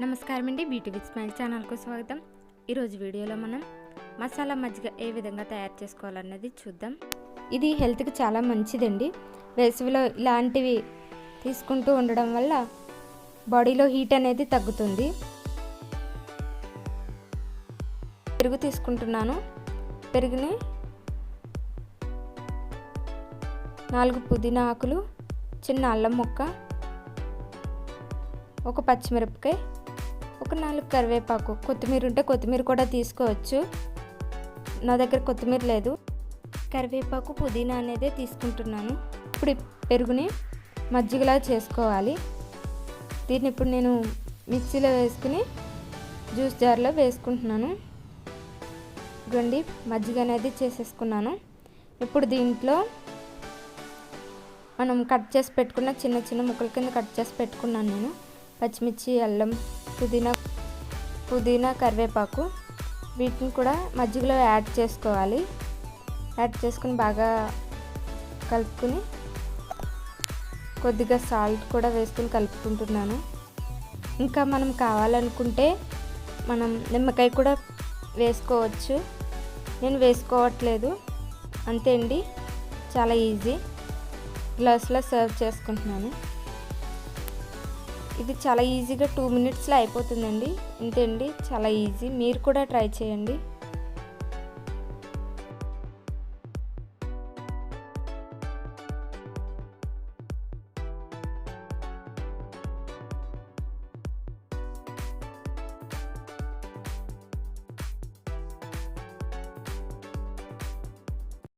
నమస్కారం అండి, beauty with smile ఛానల్కు స్వాగతం. ఈరోజు వీడియోలో మనం మసాలా మజ్జిగ ఏ విధంగా తయారు చేసుకోవాలన్నది చూద్దాం. ఇది హెల్త్కి చాలా మంచిదండి. వేసవిలో ఇలాంటివి తీసుకుంటూ ఉండడం వల్ల బాడీలో హీట్ అనేది తగ్గుతుంది. పెరుగు తీసుకుంటున్నాను. పెరుగుని 4 పుదీనా ఆకులు, చిన్న అల్లం ముక్క, ఒక పచ్చిమిరపకాయ, ఒక 4 కరివేపాకు, కొత్తిమీర ఉంటే కొత్తిమీర కూడా తీసుకోవచ్చు. నా దగ్గర కొత్తిమీర లేదు. కరివేపాకు పుదీనా అనేది తీసుకుంటున్నాను. ఇప్పుడు పెరుగుని మజ్జిగలా చేసుకోవాలి. దీన్ని ఇప్పుడు నేను మిక్సీలో వేసుకుని జ్యూస్ జార్లో వేసుకుంటున్నాను. ఇదిగోండి, మజ్జిగ అనేది చేసేసుకున్నాను. ఇప్పుడు దీంట్లో మనం కట్ చేసి పెట్టుకున్న చిన్న చిన్న ముక్కల కింద కట్ చేసి పెట్టుకున్నాను నేను. పచ్చిమిర్చి, అల్లం, పుదీనా, కరివేపాకు, వీటిని కూడా మజ్జిగలో యాడ్ చేసుకోవాలి. యాడ్ చేసుకుని బాగా కలుపుకుని కొద్దిగా సాల్ట్ కూడా వేసుకుని కలుపుకుంటున్నాను. ఇంకా మనం కావాలనుకుంటే మనం నిమ్మకాయ కూడా వేసుకోవచ్చు. నేను వేసుకోవట్లేదు. అంతే అండి, చాలా ఈజీ. గ్లాస్లో సర్వ్ చేసుకుంటున్నాను. ఇది చాలా ఈజీగా 2 మినిట్స్లో అయిపోతుందండి. అంతే అండి, చాలా ఈజీ. మీరు కూడా ట్రై చేయండి.